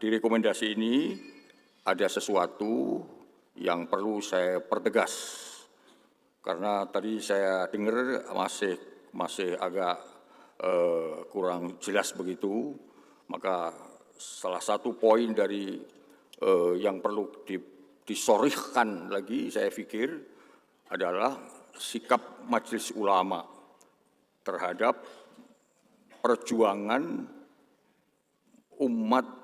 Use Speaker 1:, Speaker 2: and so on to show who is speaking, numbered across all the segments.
Speaker 1: di rekomendasi ini ada sesuatu yang perlu saya pertegas. Karena tadi saya dengar masih agak kurang jelas begitu, maka salah satu poin dari yang perlu disorihkan lagi saya pikir adalah sikap Majelis Ulama terhadap perjuangan umat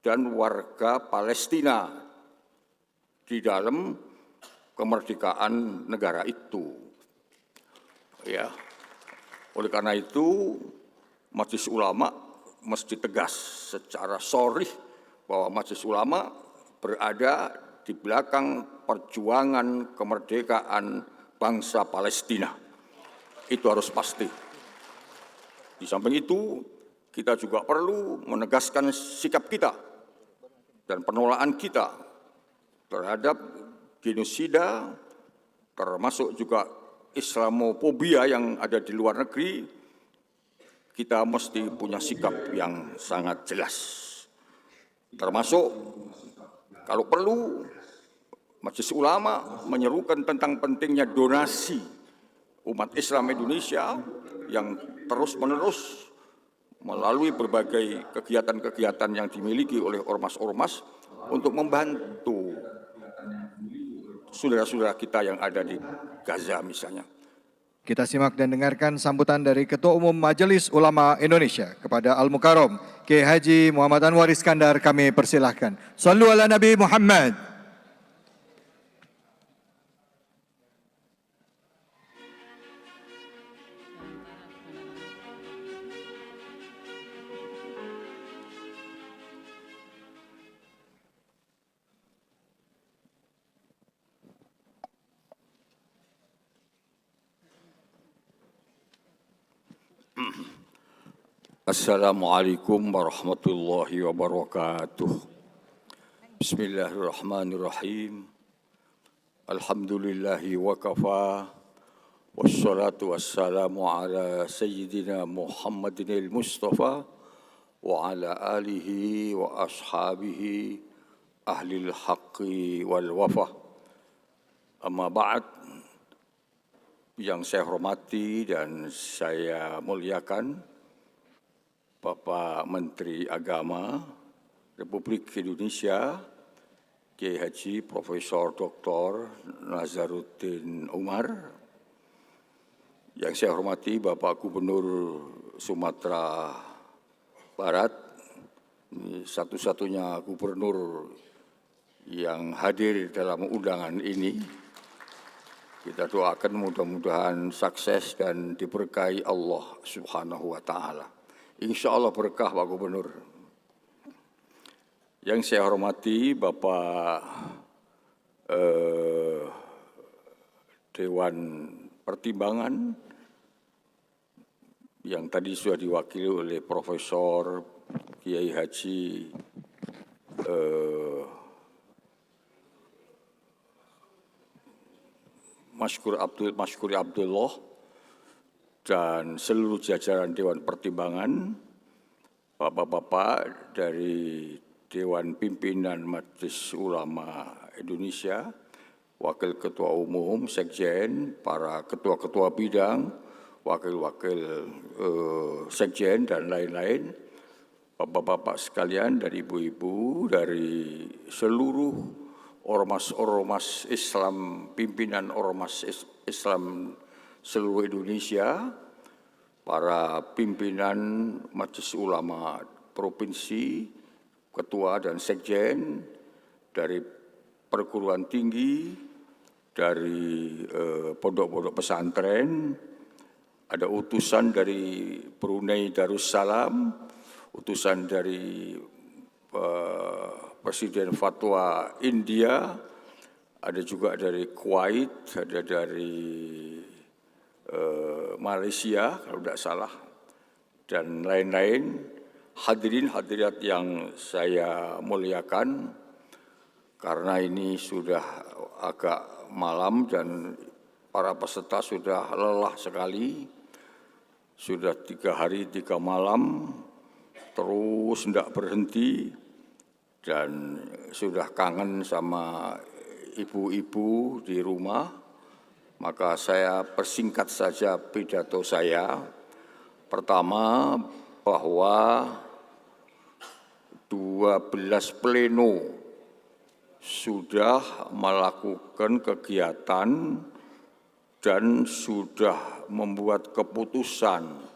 Speaker 1: dan warga Palestina di dalam kemerdekaan negara itu. Ya. Oleh karena itu, Majelis Ulama mesti tegas secara sharih bahwa Majelis Ulama berada di belakang perjuangan kemerdekaan bangsa Palestina. Itu harus pasti. Di samping itu, kita juga perlu menegaskan sikap kita dan penolakan kita terhadap genosida, termasuk juga Islamofobia yang ada di luar negeri. Kita mesti punya sikap yang sangat jelas. Termasuk kalau perlu Majelis Ulama menyerukan tentang pentingnya donasi umat Islam Indonesia yang terus-menerus melalui berbagai kegiatan-kegiatan yang dimiliki oleh ormas-ormas untuk membantu saudara-saudara kita yang ada di Gaza misalnya.
Speaker 2: Kita simak dan dengarkan sambutan dari Ketua Umum Majelis Ulama Indonesia kepada Al-Mukarram Kiai Haji Muhammad Anwar Iskandar, kami persilahkan. Shallu ala Nabi Muhammad.
Speaker 1: Assalamualaikum warahmatullahi wabarakatuh. Bismillahirrahmanirrahim. Alhamdulillahi wa kafa. Wassalatu wassalamu ala sayyidina Muhammadin al-Mustafa wa ala alihi wa ashabihi ahlil haqqi wal wafa. Amma ba'd, yang saya hormati dan saya muliakan Bapak Menteri Agama Republik Indonesia, Kiai Haji Profesor Dr. Nazaruddin Umar. Yang saya hormati Bapak Gubernur Sumatera Barat, satu-satunya gubernur yang hadir dalam undangan ini. Kita doakan mudah-mudahan sukses dan diberkahi Allah Subhanahu wa Ta'ala. Insya Allah berkah Pak Gubernur. Yang saya hormati Bapak Dewan Pertimbangan yang tadi sudah diwakili oleh Profesor Kiai Haji Masykuri Abdullah dan seluruh jajaran Dewan Pertimbangan, Bapak-bapak dari Dewan Pimpinan Majelis Ulama Indonesia, Wakil Ketua Umum, Sekjen, para ketua-ketua bidang, wakil-wakil Sekjen dan lain-lain, Bapak-bapak sekalian dan ibu-ibu dari seluruh ormas-ormas Islam, pimpinan ormas Islam seluruh Indonesia, para pimpinan Majelis Ulama Provinsi, Ketua dan Sekjen, dari perguruan tinggi, dari pondok-pondok pesantren, ada utusan dari Brunei Darussalam, utusan dari Presiden Fatwa India, ada juga dari Kuwait, ada dari Malaysia kalau tidak salah, dan lain-lain. Hadirin hadirat yang saya muliakan, karena ini sudah agak malam dan para peserta sudah lelah sekali, sudah 3 hari 3 malam terus tidak berhenti, dan sudah kangen sama ibu-ibu di rumah, maka saya persingkat saja pidato saya. Pertama, bahwa 12 pleno sudah melakukan kegiatan dan sudah membuat keputusan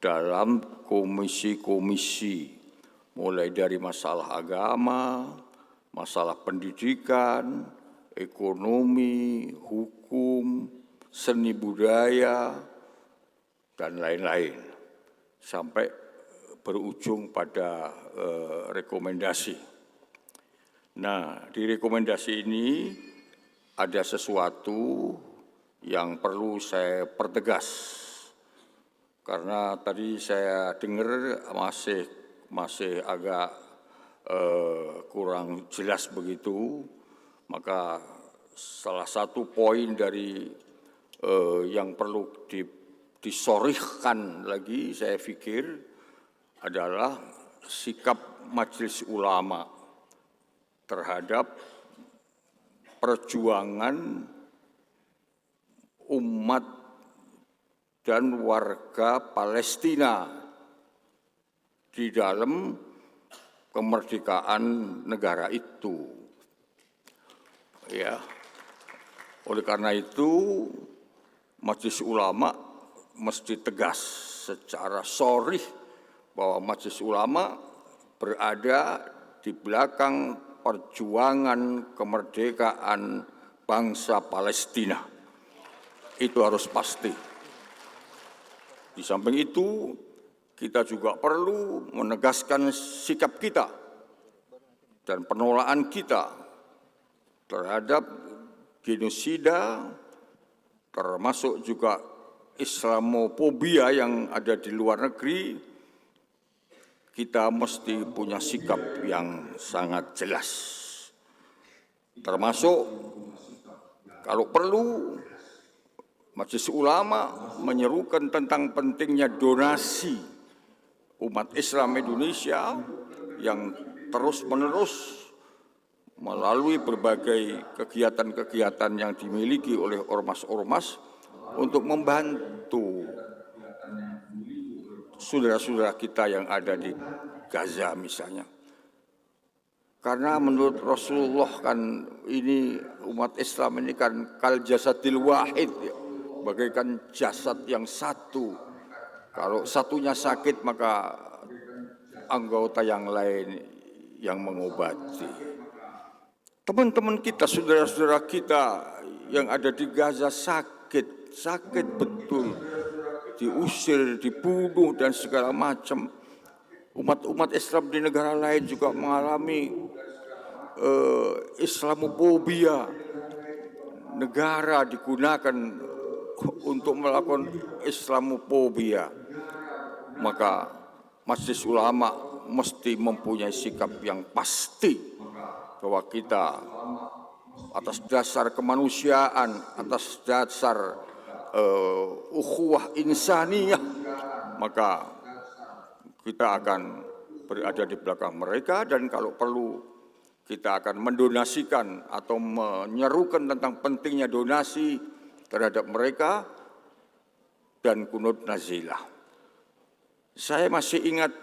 Speaker 1: dalam komisi-komisi, mulai dari masalah agama, masalah pendidikan, ekonomi, hukum, seni budaya, dan lain-lain, sampai berujung pada rekomendasi. Nah, di rekomendasi ini ada sesuatu yang perlu saya pertegas, karena tadi saya dengar masih agak kurang jelas begitu. Maka salah satu poin dari yang perlu disorihkan lagi, saya pikir, adalah sikap Majelis Ulama terhadap perjuangan umat dan warga Palestina di dalam kemerdekaan negara itu. Ya, oleh karena itu Majelis Ulama mesti tegas secara sharih bahwa Majelis Ulama berada di belakang perjuangan kemerdekaan bangsa Palestina. Itu harus pasti. Di samping itu, kita juga perlu menegaskan sikap kita dan penolakan kita terhadap genosida, termasuk juga Islamofobia yang ada di luar negeri. Kita mesti punya sikap yang sangat jelas. Termasuk kalau perlu, Majelis Ulama menyerukan tentang pentingnya donasi umat Islam Indonesia yang terus-menerus melalui berbagai kegiatan-kegiatan yang dimiliki oleh ormas-ormas untuk membantu saudara-saudara kita yang ada di Gaza misalnya. Karena menurut Rasulullah kan ini umat Islam ini kan kal jasadil wahid, ya, bagaikan jasad yang satu. Kalau satunya sakit maka anggota yang lain yang mengobati. Teman-teman kita, saudara-saudara kita yang ada di Gaza sakit betul, diusir, dibunuh dan segala macam. Umat-umat Islam di negara lain juga mengalami Islamofobia. Negara digunakan untuk melakukan Islamofobia. Maka Majelis Ulama mesti mempunyai sikap yang pasti bahwa kita atas dasar kemanusiaan, atas dasar ukhuwah insaniyah, maka kita akan berada di belakang mereka, dan kalau perlu kita akan mendonasikan atau menyerukan tentang pentingnya donasi terhadap mereka dan kunut nazilah. Saya masih ingat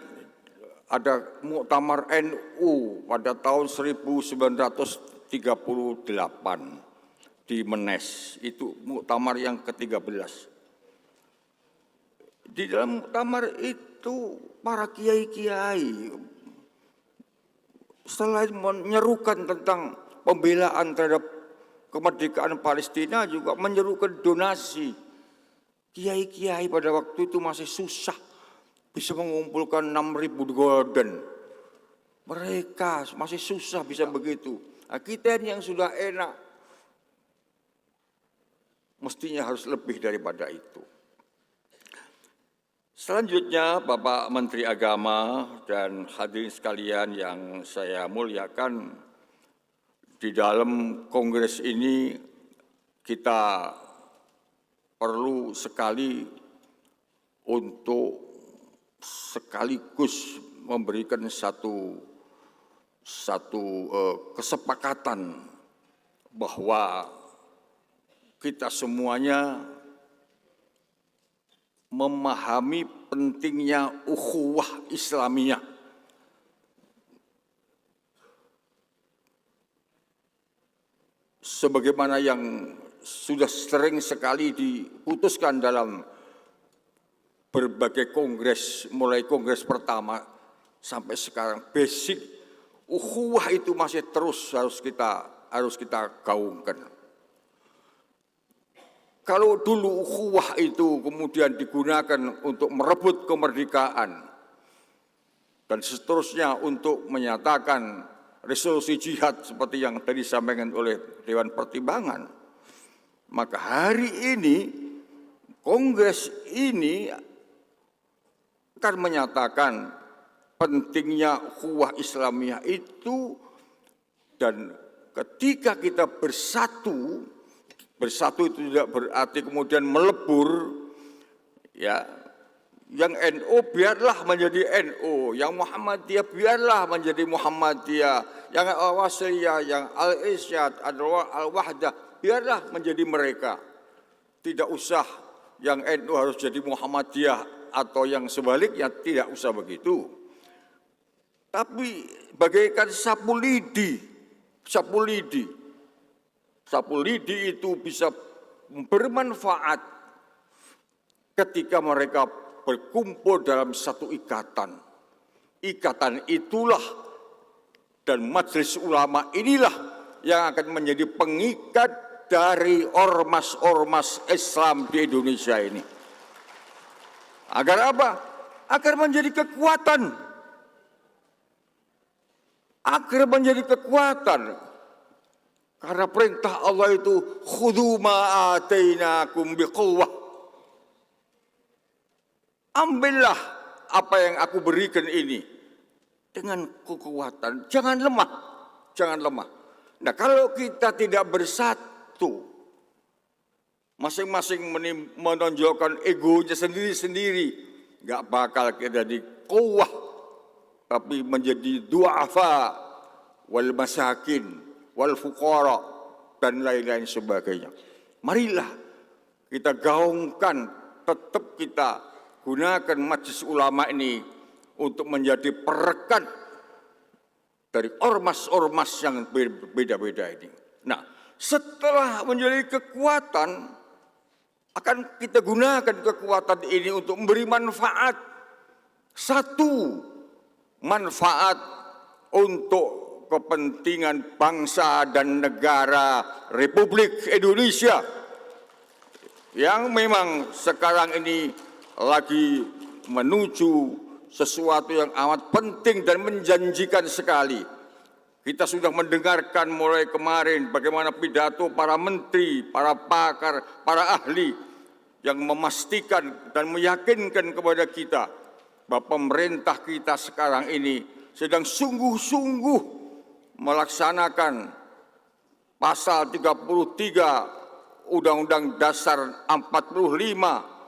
Speaker 1: ada muktamar NU pada tahun 1938 di Menes, itu muktamar yang ke-13. Di dalam muktamar itu para kiai-kiai selain menyerukan tentang pembelaan terhadap kemerdekaan Palestina juga menyerukan donasi. Kiai-kiai pada waktu itu masih susah bisa mengumpulkan 6.000 gulden. Mereka masih susah bisa begitu. Nah, kita yang sudah enak mestinya harus lebih daripada itu. Selanjutnya, Bapak Menteri Agama dan hadirin sekalian yang saya muliakan, di dalam kongres ini kita perlu sekali untuk sekaligus memberikan satu satu kesepakatan bahwa kita semuanya memahami pentingnya ukhuwah Islamiyah. Sebagaimana yang sudah sering sekali diputuskan dalam berbagai kongres, mulai kongres pertama sampai sekarang, basic ukhuwah itu masih terus harus kita gaungkan. Kalau dulu ukhuwah itu kemudian digunakan untuk merebut kemerdekaan dan seterusnya untuk menyatakan resolusi jihad seperti yang tadi disampaikan oleh Dewan Pertimbangan, maka hari ini kongres ini akan menyatakan pentingnya ukhuwah Islamiyah itu, dan ketika kita bersatu itu tidak berarti kemudian melebur, ya. Yang NU biarlah menjadi NU, yang Muhammadiyah biarlah menjadi Muhammadiyah, yang Al-Wasliyah, yang Al-Irsyad, Al-Wahdah biarlah menjadi mereka. Tidak usah yang NU harus jadi Muhammadiyah atau yang sebaliknya, tidak usah begitu. Tapi bagaikan sapu lidi itu bisa bermanfaat ketika mereka berkumpul dalam satu ikatan. Ikatan itulah dan majelis ulama inilah yang akan menjadi pengikat dari ormas-ormas Islam di Indonesia ini. Agar apa? Agar menjadi kekuatan. Agar menjadi kekuatan. Karena perintah Allah itu khudhu ma atainakum biquwwah. Ambillah apa yang aku berikan ini dengan kekuatan. Jangan lemah, jangan lemah. Nah, kalau kita tidak bersatu, masing-masing menonjolkan egonya sendiri-sendiri, nggak bakal kita di quwwah, tapi menjadi du'afa wal masakin wal fuqara dan lain-lain sebagainya. Marilah kita gaungkan, tetap kita gunakan majelis ulama ini untuk menjadi perekat dari ormas-ormas yang berbeda-beda ini. Nah, setelah menjadi kekuatan, akan kita gunakan kekuatan ini untuk memberi manfaat. Satu, manfaat untuk kepentingan bangsa dan negara Republik Indonesia yang memang sekarang ini lagi menuju sesuatu yang amat penting dan menjanjikan sekali. Kita sudah mendengarkan mulai kemarin bagaimana pidato para menteri, para pakar, para ahli yang memastikan dan meyakinkan kepada kita bahwa pemerintah kita sekarang ini sedang sungguh-sungguh melaksanakan pasal 33 Undang-Undang Dasar 45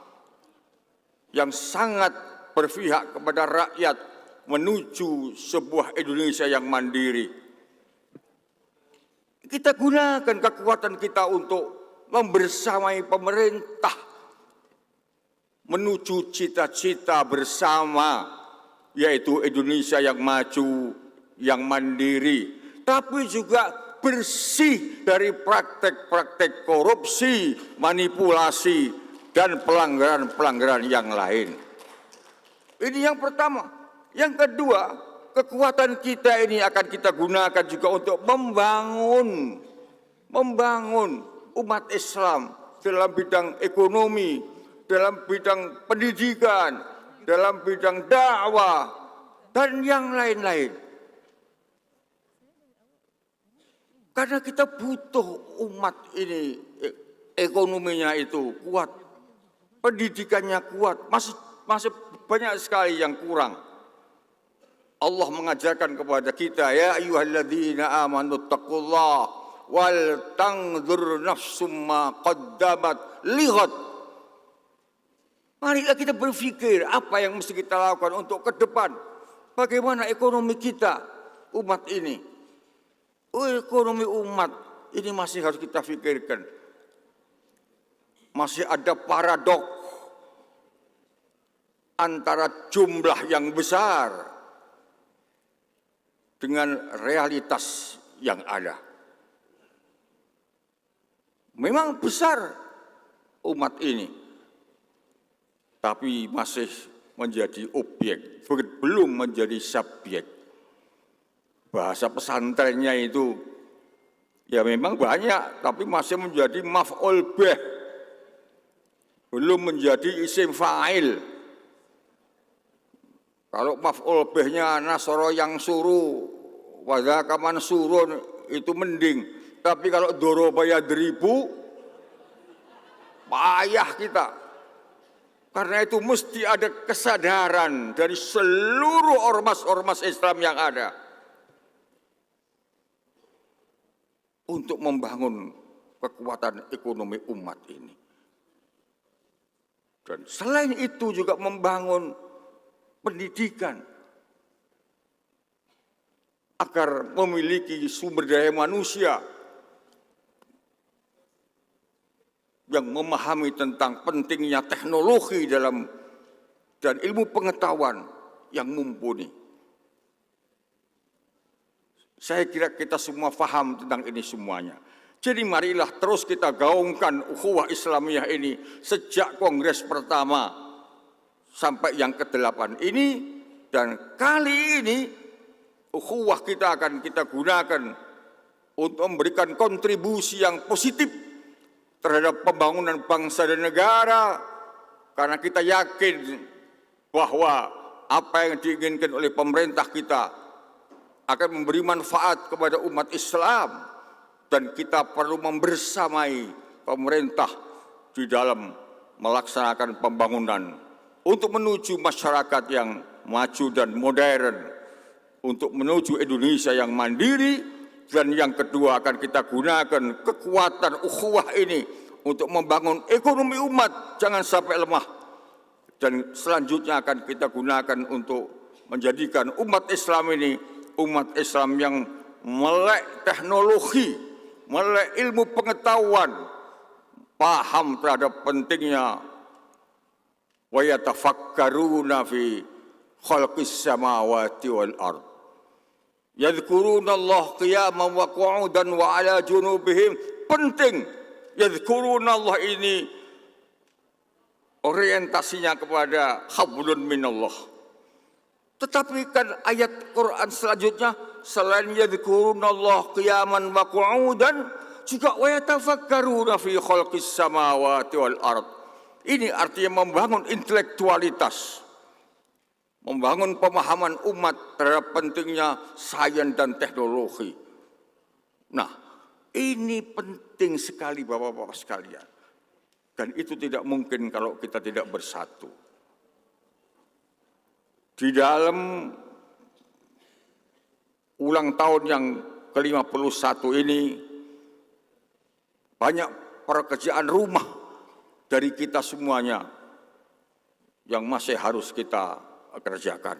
Speaker 1: yang sangat berpihak kepada rakyat menuju sebuah Indonesia yang mandiri. Kita gunakan kekuatan kita untuk membersamai pemerintah menuju cita-cita bersama, yaitu Indonesia yang maju, yang mandiri, tapi juga bersih dari praktek-praktek korupsi, manipulasi, dan pelanggaran-pelanggaran yang lain. Ini yang pertama. Yang kedua, kekuatan kita ini akan kita gunakan juga untuk membangun umat Islam dalam bidang ekonomi, dalam bidang pendidikan, dalam bidang dakwah, dan yang lain-lain. Karena kita butuh umat ini, ekonominya itu kuat, pendidikannya kuat, masih banyak sekali yang kurang. Allah mengajarkan kepada kita, ya ayyuhalladzina amanu taqullaha wal tanzur nafsum ma qaddamat lighad. Marilah kita berpikir apa yang mesti kita lakukan untuk ke depan. Bagaimana ekonomi kita? umat ini. Ekonomi umat ini masih harus kita pikirkan. Masih ada paradok antara jumlah yang besar dengan realitas yang ada. Memang besar umat ini, tapi masih menjadi objek, belum menjadi subjek. Bahasa pesantrennya itu ya memang banyak, tapi masih menjadi maf'ul bih, belum menjadi isim fa'il. Kalau maf'ul bihnya nasara yang suruh, wadhaka mansurun, itu mending. Tapi kalau doroba yadribu, payah kita. Karena itu mesti ada kesadaran dari seluruh ormas-ormas Islam yang ada untuk membangun kekuatan ekonomi umat ini. Dan selain itu juga membangun pendidikan agar memiliki sumber daya manusia yang memahami tentang pentingnya teknologi dan ilmu pengetahuan yang mumpuni. Saya kira kita semua paham tentang ini semuanya. Jadi marilah terus kita gaungkan ukhuwah Islamiyah ini sejak kongres pertama sampai yang ke-8 ini, dan kali ini ukhuwah kita akan kita gunakan untuk memberikan kontribusi yang positif terhadap pembangunan bangsa dan negara, karena kita yakin bahwa apa yang diinginkan oleh pemerintah kita akan memberi manfaat kepada umat Islam, dan kita perlu membersamai pemerintah di dalam melaksanakan pembangunan untuk menuju masyarakat yang maju dan modern, untuk menuju Indonesia yang mandiri. Dan yang kedua akan kita gunakan kekuatan ukhuwah ini untuk membangun ekonomi umat, jangan sampai lemah. Dan selanjutnya akan kita gunakan untuk menjadikan umat Islam ini umat Islam yang melek teknologi, melek ilmu pengetahuan, paham terhadap pentingnya wa yatafakkaruna fi khalqis samawati wal ardh. Yadhkurunallah qiyaman wa qu'udan wa ala junubihim. Penting yadhkurunallah ini orientasinya kepada hablun minallah. Tetapi kan ayat Quran selanjutnya selain yadhkurunallah qiyaman wa qu'udan juga wa yatafakkaruna fi khalqis samawati wal ardh. Ini artinya membangun intelektualitas, membangun pemahaman umat terhadap pentingnya sains dan teknologi. Nah, ini penting sekali Bapak-bapak sekalian. Dan itu tidak mungkin kalau kita tidak bersatu. Di dalam ulang tahun yang ke-51 ini, banyak pekerjaan rumah dari kita semuanya yang masih harus kita kerjakan.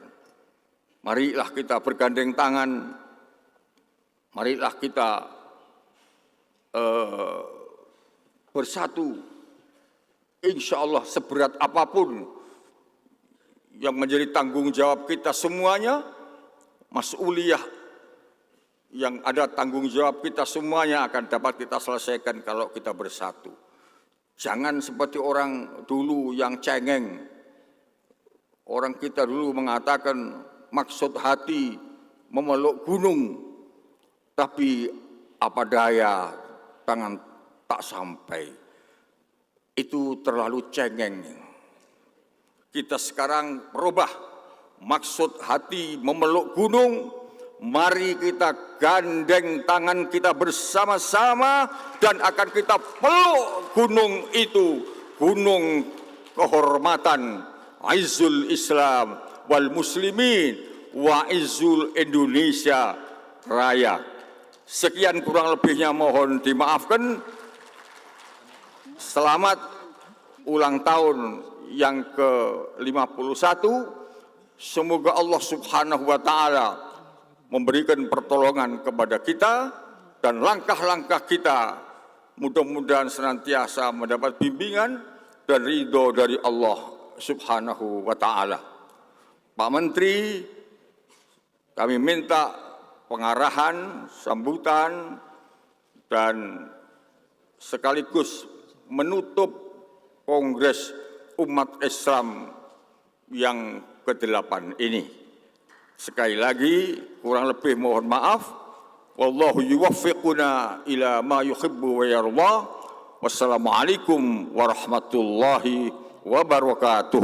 Speaker 1: Marilah kita bergandeng tangan, marilah kita bersatu. Insya Allah seberat apapun yang menjadi tanggung jawab kita semuanya, mas'uliyah yang ada tanggung jawab kita semuanya akan dapat kita selesaikan kalau kita bersatu. Jangan seperti orang dulu yang cengeng. Orang kita dulu mengatakan maksud hati memeluk gunung, tapi apa daya tangan tak sampai. Itu terlalu cengeng. Kita sekarang berubah, maksud hati memeluk gunung. Mari kita gandeng tangan kita bersama-sama dan akan kita peluk gunung itu, gunung kehormatan, Izzul Islam wal Muslimin wa Izzul Indonesia Raya. Sekian kurang lebihnya mohon dimaafkan. Selamat ulang tahun yang ke-51. Semoga Allah Subhanahu wa taala memberikan pertolongan kepada kita dan langkah-langkah kita mudah-mudahan senantiasa mendapat bimbingan dan ridho dari Allah Subhanahu wa Ta'ala. Pak Menteri, kami minta pengarahan, sambutan, dan sekaligus menutup Kongres Umat Islam yang ke-8 ini. Sekali lagi, kurang lebih mohon maaf. Wallahu yuwaffiquna ila ma yuhibbu wa yarda. Wassalamualaikum warahmatullahi wabarakatuh.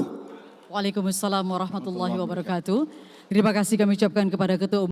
Speaker 3: Waalaikumsalam warahmatullahi wabarakatuh. Terima kasih kami ucapkan kepada Ketua Umum